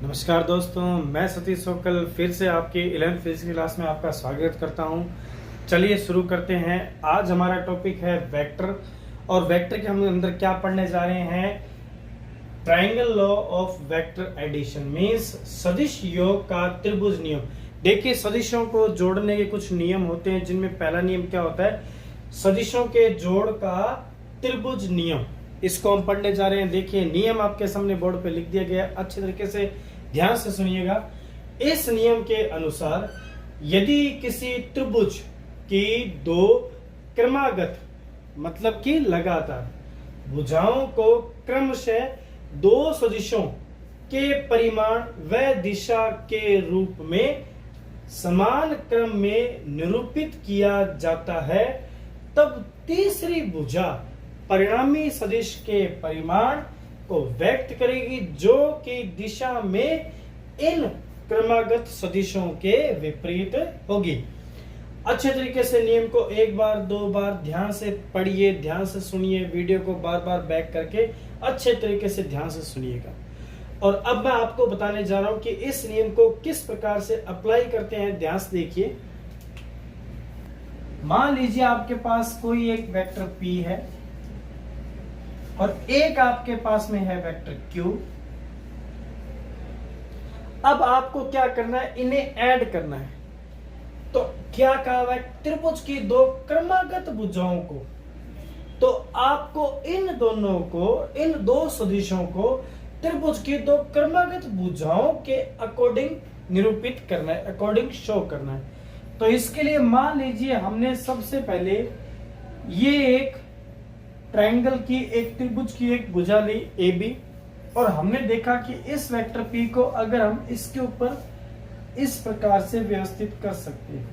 नमस्कार दोस्तों, मैं सतीश सोकल फिर से आपकी 11th फिजिक्स क्लास में आपका स्वागत करता हूं। चलिए शुरू करते हैं। आज हमारा टॉपिक है वेक्टर, और वेक्टर के हम अंदर क्या पढ़ने जा रहे हैं, triangle law of vector addition means सदिश योग का त्रिभुज नियम। देखिए, सदिशों को जोड़ने के कुछ नियम होते हैं, जिनमें पहला नियम क्या होता है, सदिशों के जोड़ का त्रिभुज नियम। इसको हम पढ़ने जा रहे हैं। देखिए, नियम आपके सामने बोर्ड पे लिख दिया गया है, अच्छे तरीके से ध्यान से सुनिएगा। इस नियम के अनुसार यदि किसी त्रिभुज की दो क्रमागत मतलब कि लगातार भुजाओं को क्रमशः दो सदिशों के परिमाण व दिशा के रूप में समान क्रम में निरूपित किया जाता है, तब तीसरी भुजा परिणामी सदिश के परिमाण को व्यक्त करेगी, जो कि दिशा में इन क्रमागत सदिशों के विपरीत होगी। अच्छे तरीके से नियम को एक बार दो बार ध्यान से पढ़िए, ध्यान से सुनिए, वीडियो को बार बार बैक करके अच्छे तरीके से ध्यान से सुनिएगा। और अब मैं आपको बताने जा रहा हूं कि इस नियम को किस प्रकार से अप्लाई करते हैं। ध्यान से देखिए। मान लीजिए आपके पास कोई एक वेक्टर P है और एक आपके पास में है वेक्टर Q। अब आपको क्या करना है, इन्हें ऐड करना है। तो क्या कहा है, त्रिभुज की दो क्रमागत भुजाओं को, तो आपको इन दोनों को, इन दो सदिशों को त्रिभुज की दो क्रमागत भुजाओं के अकॉर्डिंग निरूपित करना है, अकॉर्डिंग शो करना है। तो इसके लिए मान लीजिए हमने सबसे पहले ये एक ट्रायंगल की, एक त्रिभुज की एक भुजा ली AB, और हमने देखा कि इस वेक्टर P को अगर हम इसके ऊपर इस प्रकार से व्यवस्थित कर सकते हैं।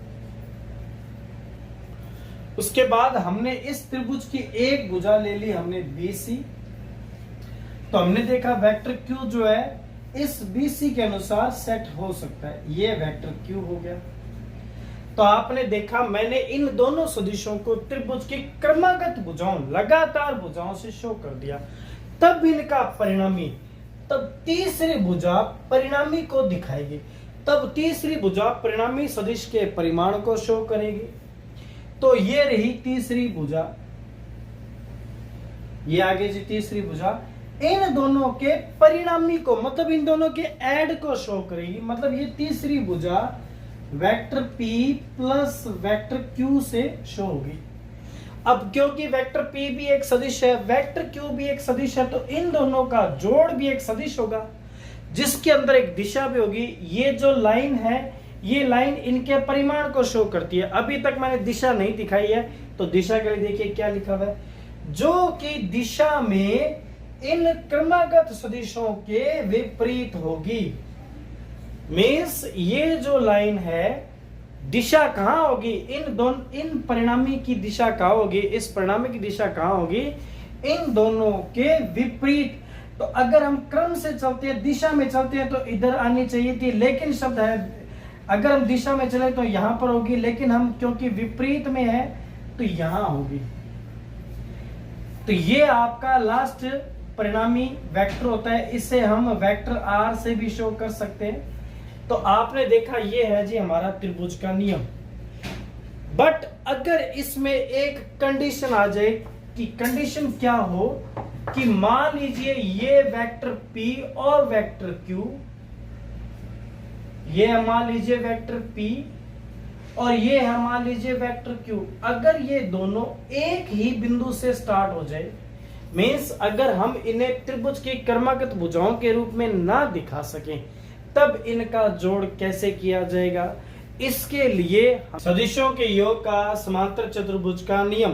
उसके बाद हमने इस त्रिभुज की एक भुजा ले ली, हमने BC। तो हमने देखा वेक्टर Q जो है इस BC के अनुसार सेट हो सकता है, ये वेक्टर Q हो गया। तो आपने देखा मैंने इन दोनों सदिशों को त्रिभुज की क्रमागत भुजाओं, लगातार भुजाओं से शो कर दिया। तब इनका परिणामी, तब तीसरी भुजा परिणामी को दिखाएगी, तब तीसरी भुजा परिणामी सदिश के परिमाण को शो करेगी। तो ये रही तीसरी भुजा, ये आगे जी तीसरी भुजा इन दोनों के परिणामी को, मतलब इन दोनों के ऐड को शो करेगी। मतलब ये तीसरी भुजा vector P plus vector Q से शो होगी। अब क्योंकि वेक्टर P भी एक सदिश है, वेक्टर Q भी एक सदिश है, तो इन दोनों का जोड़ भी एक सदिश होगा, जिसके अंदर एक दिशा भी होगी। ये जो लाइन है, ये लाइन इनके परिमाण को शो करती है। अभी तक मैंने दिशा नहीं दिखाई है, तो दिशा के लिए देखिए क्या लिखा हुआ है, जो कि दिशा में इन क्रमागत सदिशों के विपरीत होगी। मीन्स ये जो लाइन है, दिशा कहां होगी, इन परिणामी की दिशा कहां होगी, इस परिणामी की दिशा कहां होगी, इन दोनों के विपरीत। तो अगर हम क्रम से चलते हैं, दिशा में चलते हैं, तो इधर आनी चाहिए थी, लेकिन शब्द है अगर हम दिशा में चले तो यहां पर होगी, लेकिन हम क्योंकि विपरीत में है तो यहां होगी। तो ये आपका लास्ट परिणामी वेक्टर होता है, इसे हम वेक्टर R से भी शो कर सकते हैं। तो आपने देखा ये है जी हमारा त्रिभुज का नियम। बट अगर इसमें एक कंडीशन आ जाए, कि कंडीशन क्या हो, कि मान लीजिए ये वेक्टर P और वेक्टर Q, ये है मान लीजिए वेक्टर P और ये है मान लीजिए वेक्टर Q, अगर ये दोनों एक ही बिंदु से स्टार्ट हो जाए, मीन्स अगर हम इन्हें त्रिभुज की क्रमागत भुजाओं के रूप में ना दिखा सकें, तब इनका जोड़ कैसे किया जाएगा। इसके लिए सदिशों के योग का समांतर चतुर्भुज का नियम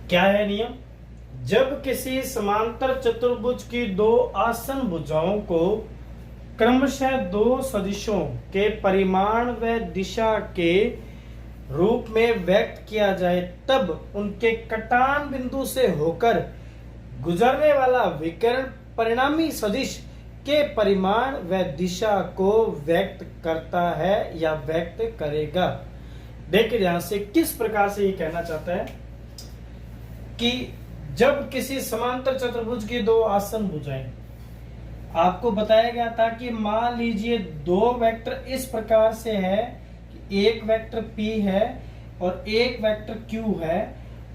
क्या है। नियम, जब किसी समांतर चतुर्भुज की दो आसन भुजाओं को क्रमशः दो सदिशों के परिमाण व दिशा के रूप में व्यक्त किया जाए, तब उनके कटान बिंदु से होकर गुजरने वाला विकर्ण परिणामी सदिश के परिमाण व दिशा को व्यक्त करता है या व्यक्त करेगा। देखिए ध्यान से, किस प्रकार से ये कहना चाहता है कि जब किसी समांतर चतुर्भुज की दो आसन भुजाएं आपको बताया गया था कि मान लीजिए दो वेक्टर इस प्रकार से है कि एक वेक्टर P है और एक वेक्टर Q है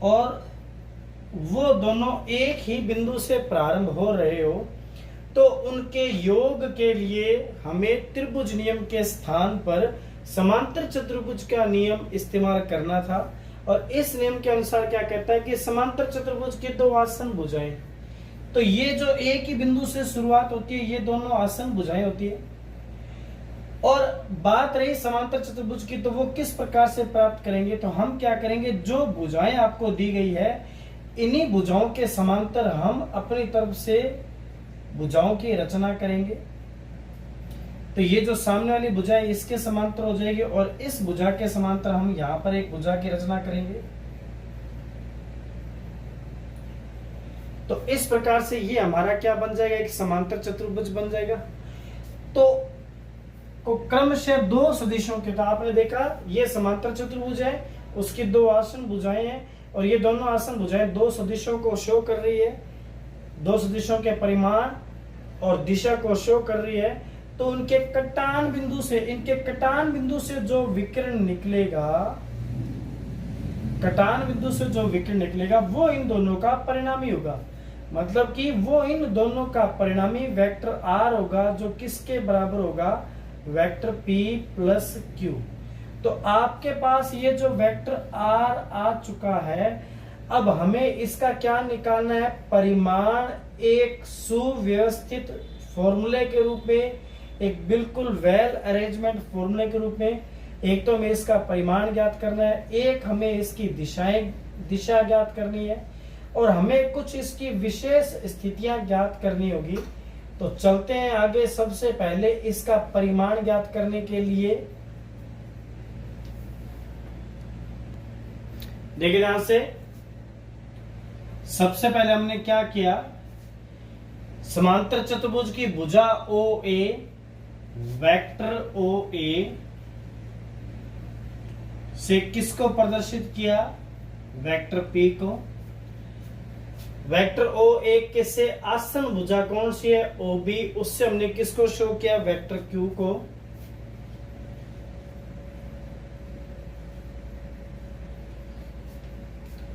और वो दोनों एक ही बिंदु से प्रारंभ हो रहे हो, तो उनके योग के लिए हमें त्रिभुज नियम के स्थान पर समांतर चतुर्भुज का नियम इस्तेमाल करना था। और इस नियम के अनुसार क्या कहता है कि समांतर चतुर्भुज के दो आसन भुजाएं, तो ये जो एक ही बिंदु से शुरुआत होती है ये दोनों आसन भुजाएं होती है। और बात रही समांतर चतुर्भुज की, तो वो किस प्रकार से प्राप्त करेंगे, तो हम क्या करेंगे, जो भुजाएं आपको दी गई है इन्हीं भुजाओं के समांतर हम अपनी तरफ से भुजाओं की रचना करेंगे। तो ये जो सामने वाली भुजा है इसके समांतर हो जाएगी और इस भुजा के समांतर हम यहां पर एक भुजा की रचना करेंगे। तो इस प्रकार से ये हमारा क्या बन जाएगा, एक समांतर चतुर्भुज बन जाएगा। तो क्रमशः दो सदिशों के, तो आपने देखा ये समांतर चतुर्भुज है, उसकी दो आसन भुजाएं हैं और ये दोनों आसन भुजाएं दो सदिशों को शो कर रही है, दो सदिशों के परिमाण और दिशा को शो कर रही है। तो उनके कटान बिंदु से, इनके कटान बिंदु से जो विकिरण निकलेगा, कटान बिंदु से जो विकिरण निकलेगा वो इन दोनों का परिणामी होगा। मतलब कि वो इन दोनों का परिणामी वेक्टर R होगा, जो किसके बराबर होगा, वेक्टर P प्लस Q। तो आपके पास ये जो वेक्टर R आ चुका है, अब हमें इसका क्या निकालना है, परिमाण एक सुव्यवस्थित फॉर्मूले के रूप में, एक बिल्कुल वेल अरेंजमेंट फॉर्मूले के रूप में। एक तो हमें इसका परिमाण ज्ञात करना है, एक हमें इसकी दिशा ज्ञात करनी है और हमें कुछ इसकी विशेष स्थितियां ज्ञात करनी होगी। तो चलते हैं आगे। सबसे पहले इसका परिमाण ज्ञात करने के लिए देखिए ध्यान से, सबसे पहले हमने क्या किया, समांतर चतुर्भुज की भुजा OA, वेक्टर OA से किसको प्रदर्शित किया, वेक्टर P को। वेक्टर OA के से आसन भुजा कौन सी है, OB, उससे हमने किसको शो किया, वेक्टर Q को।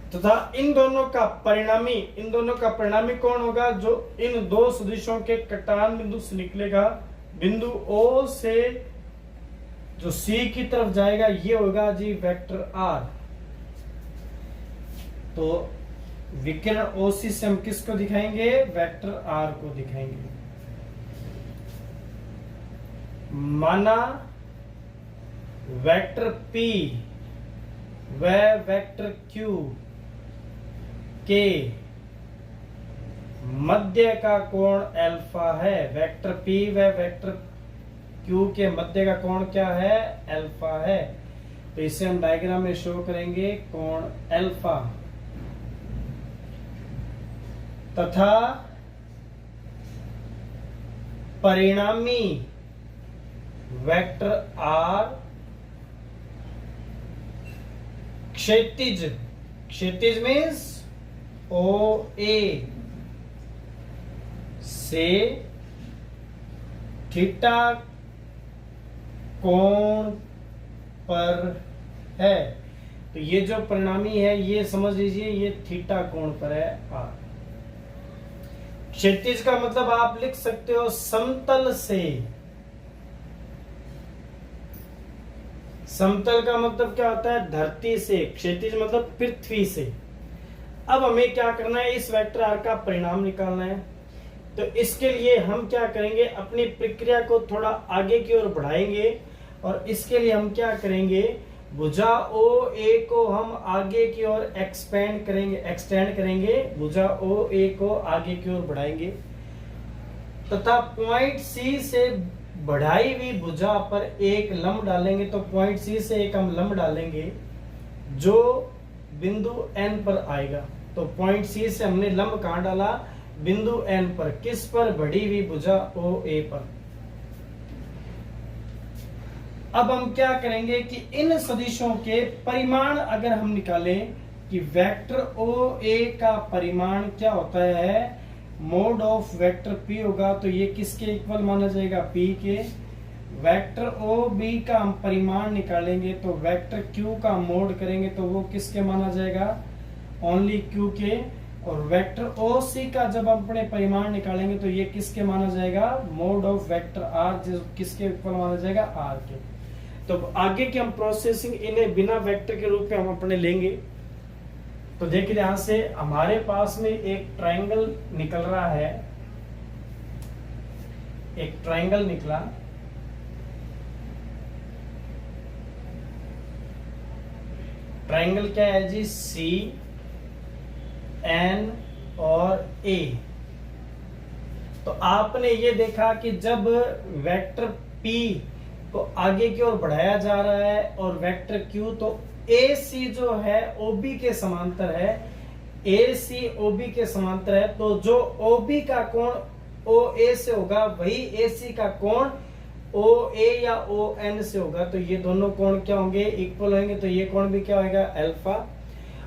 तथा इन दोनों का परिणामी कौन होगा, जो इन दो सदिशों के कटान बिंदु से निकलेगा, बिंदु O से जो C की तरफ जाएगा, ये होगा जी वेक्टर R। तो विकिरण OC से हम किसको दिखाएंगे, वेक्टर R को दिखाएंगे। माना वेक्टर P व वेक्टर Q के मध्य का कोण अल्फा है, वेक्टर P व वेक्टर Q के मध्य का कोण क्या है, अल्फा है। तो इसे हम डायग्राम में शो करेंगे, कोण अल्फा। तथा परिणामी वेक्टर R क्षैतिज मीन्स OA से थीटा कोण पर है। तो ये जो परिणामी है ये समझ लीजिए, ये थीटा कोण पर है R। क्षैतिज का मतलब आप लिख सकते हो समतल से। समतल का मतलब क्या होता है, धरती से। क्षैतिज मतलब पृथ्वी से। अब हमें क्या करना है, इस वेक्टर R का परिणाम निकालना है। तो इसके लिए हम क्या करेंगे, अपनी प्रक्रिया को थोड़ा आगे की ओर बढ़ाएंगे और इसके लिए हम क्या करेंगे, भुजा OA को हम आगे की ओर एक्सटेंड करेंगे, भुजा OA को आगे की ओर बढ़ाएंगे तथा पॉइंट C से बढ़ाई हुई भुजा पर एक लंब डालेंगे। तो पॉइंट C से एक हम लंब डालेंगे जो बिंदु N पर आएगा। तो पॉइंट C से हमने लंब कहां डाला, बिंदु N पर। किस पर, बढ़ी हुई भुजा OA पर। अब हम क्या करेंगे कि इन सदिशों के परिमाण अगर हम निकालें कि वेक्टर OA का परिमाण क्या होता है, मोड ऑफ वेक्टर P होगा तो ये किसके इक्वल माना जाएगा, P के। वेक्टर OB का हम परिमाण निकालेंगे तो वेक्टर Q का मोड करेंगे तो वो किसके माना जाएगा, ओनली Q के। और वेक्टर OC का जब हम अपने परिमाण निकालेंगे तो ये किसके माना जाएगा, मोड ऑफ वेक्टर R, जो किसके इक्वल माना जाएगा, R के। तो आगे की हम प्रोसेसिंग इन्हें बिना वेक्टर के रूप में हम अपने लेंगे। तो देखिए यहां से हमारे पास में एक ट्रायंगल निकल रहा है, एक ट्रायंगल निकला। ट्रायंगल क्या है जी, सी एन और ए। तो आपने ये देखा कि जब वेक्टर P को आगे की ओर बढ़ाया जा रहा है और वेक्टर Q, तो AC जो है OB के समांतर है, AC OB के समांतर है, तो जो OB का कोण OA से होगा वही AC का कोण OA या ON से होगा। तो ये दोनों कोण क्या होंगे, इक्वल होंगे। तो ये कोण भी क्या होगा, अल्फा।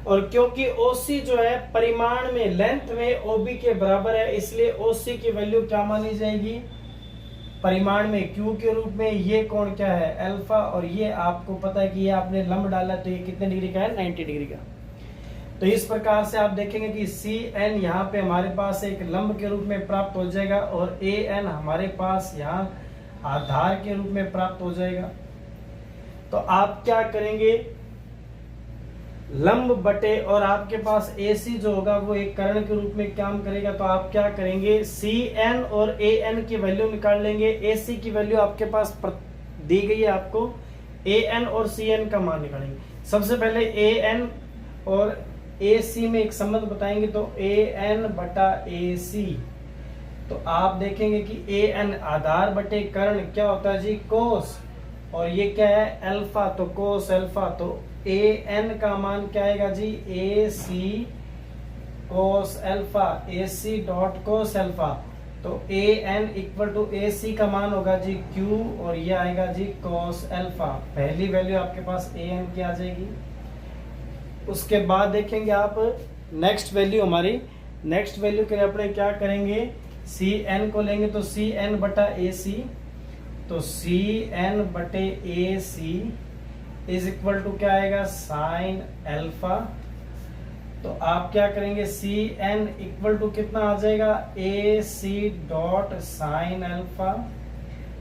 और क्योंकि OC जो है परिमाण में, लेंथ में OB के बराबर है, इसलिए OC की वैल्यू क्या मानी जाएगी, परिमाण में Q के रूप में। ये कोण क्या है, अल्फा। और ये आपको पता है कि ये आपने लंब डाला तो ये कितने डिग्री का है, 90 डिग्री का। तो इस प्रकार से आप देखेंगे कि CN यहाँ पे हमारे पास एक लंब के रूप में प्राप्त हो जाएगा और AN हमारे पास यहाँ आधार के रूप में प्राप्त हो जाएगा। तो आप क्या करेंगे, लंब बटे, और आपके पास AC जो होगा वो एक कर्ण के रूप में काम करेगा। तो आप क्या करेंगे, CN और AN की वैल्यू निकाल लेंगे। AC की वैल्यू आपके पास दी गई है आपको, AN और CN का मान निकालेंगे। सबसे पहले AN और AC में एक संबंध बताएंगे, तो AN बटा AC। तो आप देखेंगे कि AN आधार बटे कर्ण क्या होता है जी, कोस, और ये क्या है, अल्फा, तो कोस अल्फा। तो AN का मान क्या आएगा जी, AC cos alpha, AC dot cos alpha. तो AN इक्वल टू AC का मान होगा जी Q, और ये आएगा जी कोस अल्फा। पहली वैल्यू आपके पास AN की आ जाएगी। उसके बाद देखेंगे आप नेक्स्ट वैल्यू, हमारी नेक्स्ट वैल्यू के लिए अपने क्या करेंगे, CN को लेंगे तो CN बटा AC। तो CN बटे AC इज इक्वल टू क्या आएगा, साइन अल्फा। तो आप क्या करेंगे, CN इक्वल टू कितना आ जाएगा, AC डॉट साइन अल्फा।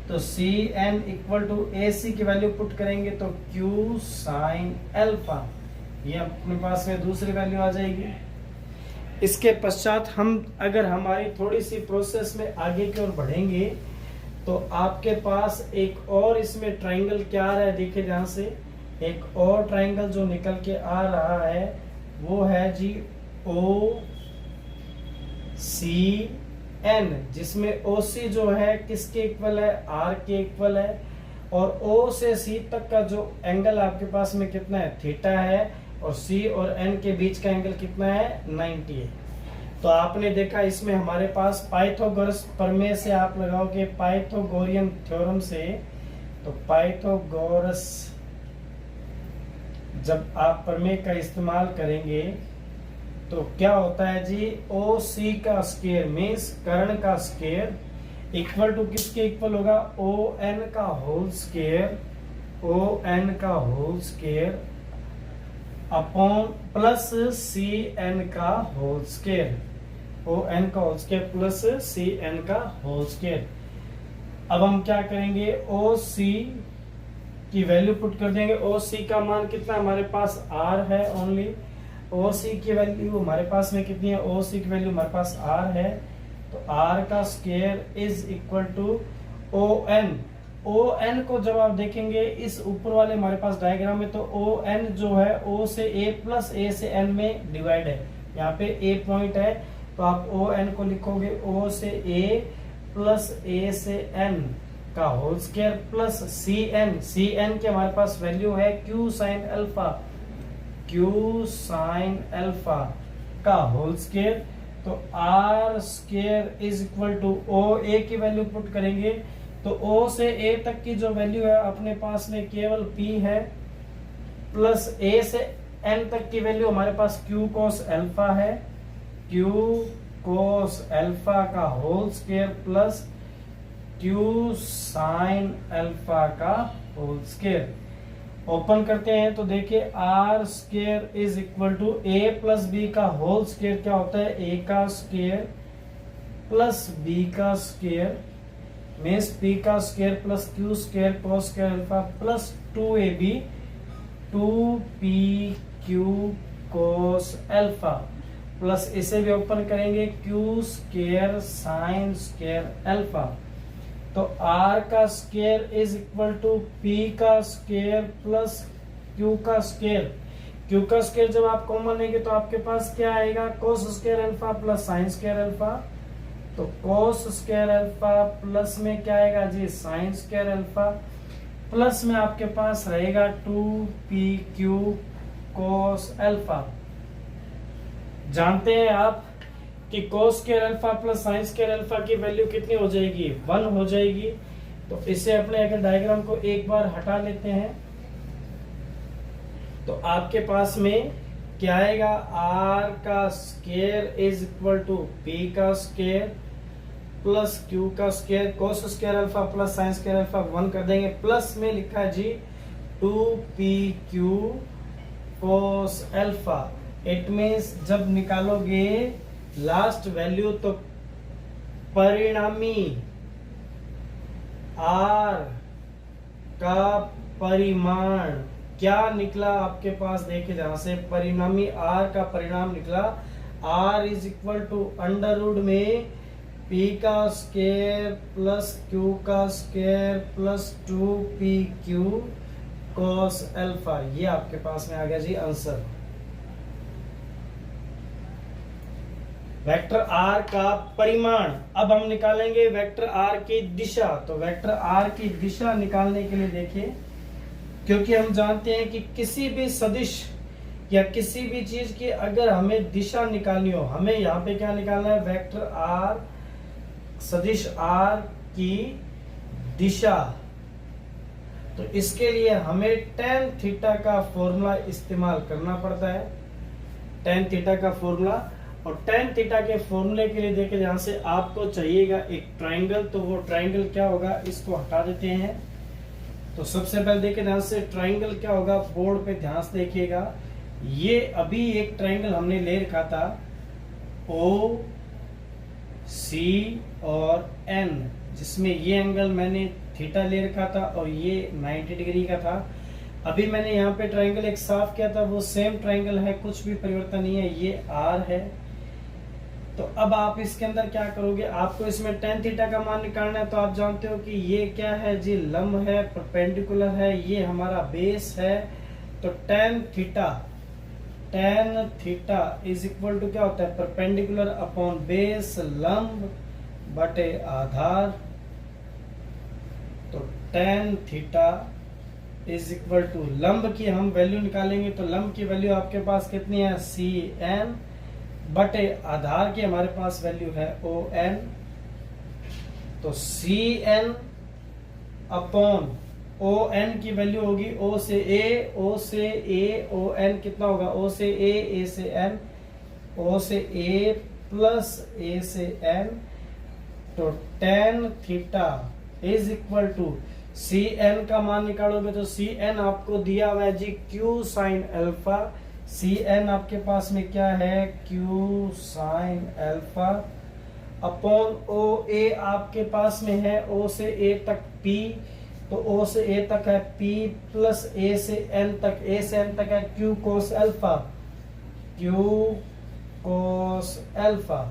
तो CN इक्वल टू AC की वैल्यू पुट करेंगे तो Q साइन अल्फा। ये अपने पास में दूसरी वैल्यू आ जाएगी। इसके पश्चात हम अगर हमारी थोड़ी सी प्रोसेस में आगे की ओर बढ़ेंगे तो आपके पास एक और इसमें ट्रायंगल क्या आ रहा है, देखिए ध्यान से, एक और ट्रायंगल जो निकल के आ रहा है वो है जी OCN, जिसमें OC जो है किसके इक्वल है, R के इक्वल है। और O से C तक का जो एंगल आपके पास में कितना है, थीटा है, और C और N के बीच का एंगल कितना है, 90 है। तो आपने देखा इसमें हमारे पास पाइथागोरस प्रमेय से आप लगाओगे, पाइथागोरियन थ्योरम से, तो पाइथागोरस जब आप प्रमेय का इस्तेमाल करेंगे तो क्या होता है जी, OC का स्क्वायर मींस कर्ण का स्क्वायर इक्वल टू किसके इक्वल होगा, ON का होल स्क्वायर, ON का whole square upon plus CN का होल स्क्वायर, ON का होल स्क्वायर प्लस CN का होल स्क्वायर। अब हम क्या करेंगे, OC की वैल्यू पुट कर देंगे। OC का मान कितना हमारे पास R है ओनली, OC की वैल्यू हमारे पास में कितनी है, OC की वैल्यू हमारे पास R है। तो R का square is equal to ON। ON को जब आप देखेंगे इस ऊपर वाले हमारे पास डायग्राम में, तो ON जो है O से A प्लस A से N में डिवाइड है। यहाँ पे A पॉइंट है तो आप ON को लिखोगे O से A प्लस A से N का होल स्क्वायर प्लस CN के हमारे पास वैल्यू है Q sine alpha, Q sine alpha का होल स्क्वायर। तो R square is equal to OA की वैल्यू पुट करेंगे तो O से A तक की जो वैल्यू है अपने पास में केवल P है, प्लस A से N तक की वैल्यू हमारे पास Q cos अल्फा है, Q कोस अल्फा का whole square plus Q sine alpha का होल स्क्वायर। ओपन करते हैं तो देखिए R square is equal to A plus B का होल स्क्वायर क्या होता है, ए का स्क्वायर प्लस बी का स्क्वायर मीन्स पी का square plus Q square cos square alpha plus 2ab 2pq cos alpha plus इसे भी ओपन करेंगे Q square sine square alpha. तो r का square is equal to p का square plus q का square. q का square जब आप कॉमन लेंगे तो आपके पास क्या आएगा, cos square alpha plus sine square alpha. तो कोस स्क्वायर अल्फा प्लस में क्या आएगा जी, साइन स्क्वायर अल्फा प्लस में आपके पास रहेगा 2pq कोस अल्फा। जानते हैं आप कि कोस square alpha plus sine square alpha की वैल्यू कितनी हो जाएगी, 1 हो जाएगी। तो इसे अपने अगर डायग्राम को एक बार हटा लेते हैं तो आपके पास में क्या आएगा, r का square is equal to p का स्क्वायर प्लस q का square cos square alpha plus sine square alpha 1 कर देंगे प्लस में लिखा है जी 2pq cos alpha. It means जब निकालोगे लास्ट वैल्यू तो परिणामी r का परिमाण क्या निकला आपके पास, देखिए जहां से परिणामी r का परिणाम निकला r is equal to under root में p का स्क्वायर प्लस q का square plus 2pq cos alpha. ये आपके पास में आ गया जी आंसर। वेक्टर r का परिमाण। अब हम निकालेंगे वेक्टर r की दिशा। तो वेक्टर r की दिशा निकालने के लिए देखिए, क्योंकि हम जानते हैं कि किसी भी सदिश या किसी भी चीज की अगर हमें दिशा निकालनी हो, हमें यहाँ पे क्या निकालना है, वेक्टर r सदिश r की दिशा। तो इसके लिए हमें tan थीटा का फॉर्मूला इस्तेमाल करना पड़ता है, tan थीटा का फॉर्मूला। और tan थीटा के फॉर्मूले के लिए देखिए जहां से आपको चाहिएगा एक ट्राइंगल, तो वो ट्राइंगल क्या होगा, इसको हटा देते हैं। तो सबसे पहले देखिए ध्यान से ट्राइंगल क्या होगा, बोर्ड पे ध्यान से देखिएगा। ये अभी एक ट्राइंगल हमने ले रखा था ओ सी और एन, जिसमें ये एंगल मैंने थीटा ले रखा था और ये 90 डिग्री का था। अभी मैंने यहाँ पे ट्राइंगल एक साफ किया था, वो सेम ट्राइंगल है, कुछ भी परिवर्तन नहीं है, ये आर है। तो अब आप इसके अंदर क्या करोगे, आपको इसमें tan थीटा का मान निकालना है। तो आप जानते हो कि ये क्या है जी, लंब है, परपेंडिकुलर है, ये हमारा बेस है। तो tan theta is equal to क्या होता है, परपेंडिकुलर अपॉन बेस लंब बटे आधार। तो tan theta is equal to लंब की हम वैल्यू निकालेंगे। तो लंब की वैल्यू आपके पास कितनी है, cn बटे आधार की हमारे पास वैल्यू है on। तो cn अपॉन on की वैल्यू होगी o से a on कितना होगा, o से a से n, o से a प्लस a से n। तो tan theta is equal to cn का मान निकालोगे तो cn आपको दिया हुआ है जी q साइन अल्फा। cn आपके पास में क्या है, q sine alpha upon O A आपके पास में है o से a तक p। तो o से a तक है p प्लस a से n तक, a से n तक है q cos alpha, q cos alpha.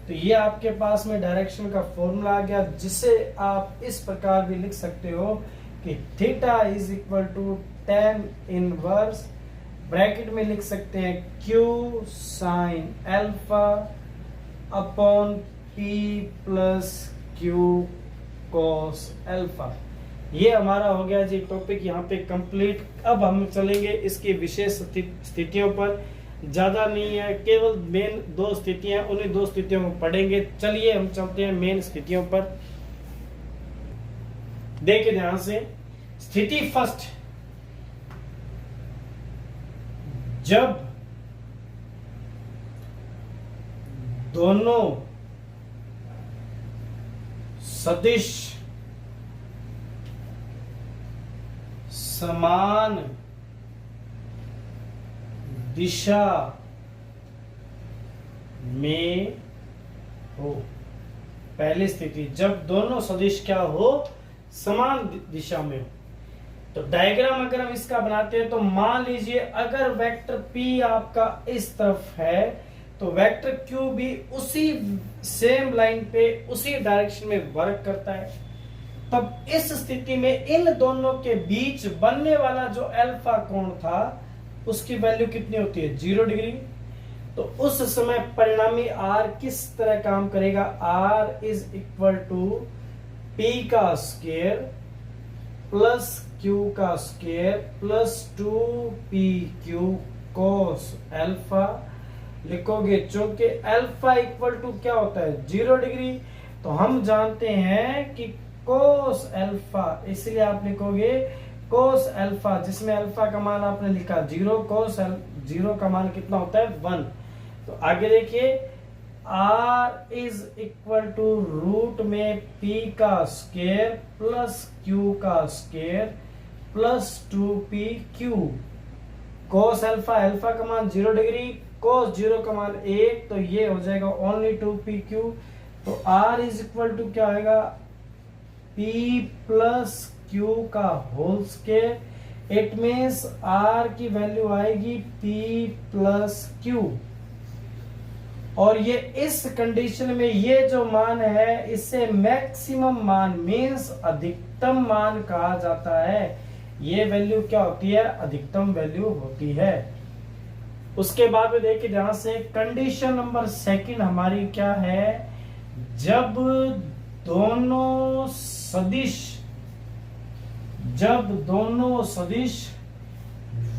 तो ये आपके पास में डायरेक्शन का फॉर्मूला आ गया, जिसे आप इस प्रकार भी लिख सकते हो कि theta is equal to tan inverse, bracket में लिख सकते हैं q sine alpha upon p plus q cos alpha. ये हमारा हो गया जी टॉपिक यहाँ पे कंप्लीट। अब हम चलेंगे इसकी विशेष स्थितियों पर, ज्यादा नहीं है, केवल मेन 2 स्थितियां, उन्हीं 2 स्थितियों को पढ़ेंगे। चलिए हम चलते हैं मेन स्थितियों पर। देखिए ध्यान से, स्थिति फर्स्ट, जब दोनों सदिश समान दिशा में हो। पहली स्थिति जब दोनों सदिश क्या हो, समान दिशा में हो। तो डायग्राम अगर हम इसका बनाते हैं तो मान लीजिए अगर वेक्टर P आपका इस तरफ है तो वेक्टर Q भी उसी सेम लाइन पे उसी डायरेक्शन में वर्क करता है। तब इस स्थिति में इन दोनों के बीच बनने वाला जो अल्फा कोण था उसकी वैल्यू कितनी होती है, 0 डिग्री। तो उस समय परिणामी R किस तरह काम करेगा, R is equal to P का स्क्वायर प्लस Q का square plus 2PQ cos alpha लिखोगे, चूंकि अल्फा इक्वल टू क्या होता है, 0 डिग्री। तो हम जानते हैं कि cos अल्फा, इसलिए आप लिखोगे cos अल्फा, जिसमें अल्फा का मान आपने लिखा 0, cos 0 का मान कितना होता है, 1। तो आगे देखिए R is equal to root में P का स्क्वायर प्लस Q का square plus 2PQ। cos alpha, alpha का मान 0 डिग्री, cos 0 का मान 1, तो ये हो जाएगा ओनली 2PQ। तो R इज इक्वल टू क्या आएगा, P प्लस Q का whole square. It means R की वैल्यू आएगी P प्लस Q। और ये इस कंडीशन में ये जो मान है इसे मैक्सिमम मान मीन्स अधिकतम मान कहा जाता है। ये वैल्यू क्या होती है, अधिकतम वैल्यू होती है। उसके बाद में देखिए ध्यान से कंडीशन नंबर 2 हमारी क्या है, जब दोनों सदिश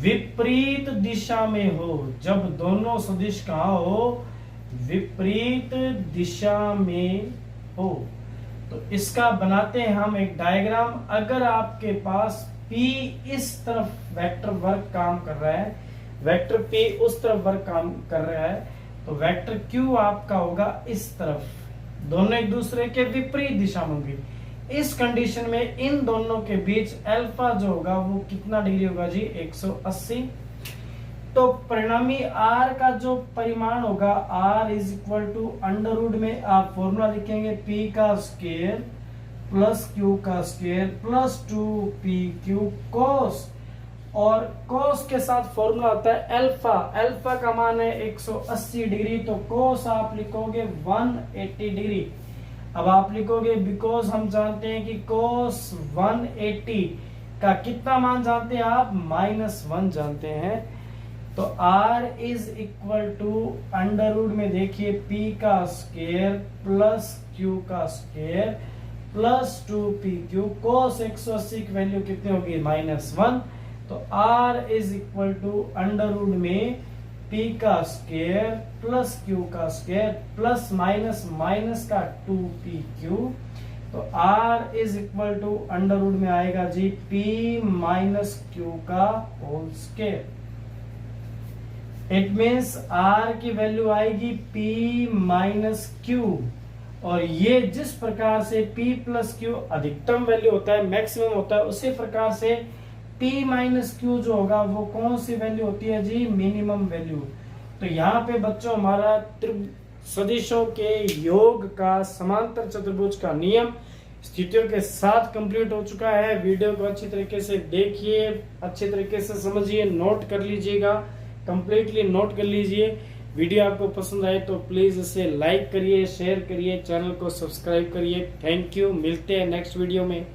विपरीत दिशा में हो। जब दोनों सदिश कहां हो, विपरीत दिशा में हो। तो इसका बनाते हैं हम एक डायग्राम। अगर आपके पास P इस तरफ वेक्टर वर्क काम कर रहा है, वेक्टर P उस तरफ वर्क काम कर रहा है, तो वेक्टर Q आपका होगा इस तरफ, दोनों एक दूसरे के विपरीत दिशा में होंगे। इस कंडीशन में इन दोनों के बीच अल्फा जो होगा वो कितना डिग्री होगा जी, 180। तो परिणामी R का जो परिमाण होगा, R is equal to under root में आप फॉर्मूला लिखेंगे P का स्क्वायर प्लस Q का स्क्वायर प्लस 2PQ cos, और cos के साथ फॉर्मूला होता है अल्फा। अल्फा का मान है 180 डिग्री, तो cos आप लिखोगे 180 डिग्री। अब आप लिखोगे बिकॉज हम जानते हैं कि cos 180 का कितना मान जानते हैं आप, -1 जानते हैं। तो R is equal to under root में देखिए P का स्क्वायर प्लस Q का स्क्वायर प्लस 2PQ cos 180 की वैल्यू कितनी होगी, -1। तो R is equal to under root में P का स्क्वायर प्लस Q का स्क्वायर प्लस माइनस का 2PQ। तो R is equal to under root में आएगा जी P माइनस Q का whole square. It means R की वैल्यू आएगी P माइनस Q। और ये जिस प्रकार से P प्लस Q अधिकतम वैल्यू होता है, मैक्सिमम होता है, उसी प्रकार से P माइनस Q जो होगा वो कौन सी वैल्यू होती है जी, मिनिमम वैल्यू। तो यहाँ पे बच्चों हमारा सदिशों के योग का समांतर चतुर्भुज का नियम स्थितियों के साथ कंप्लीट हो चुका है। वीडियो को अच्छी तरीके से देखिए, अच्छी तरीके से समझिए, नोट कर लीजिएगा, कंप्लीटली नोट कर लीजिए। वीडियो आपको पसंद आए तो प्लीज इसे लाइक करिए, शेयर करिए, चैनल को सब्सक्राइब करिए। थैंक यू, मिलते हैं नेक्स्ट वीडियो में।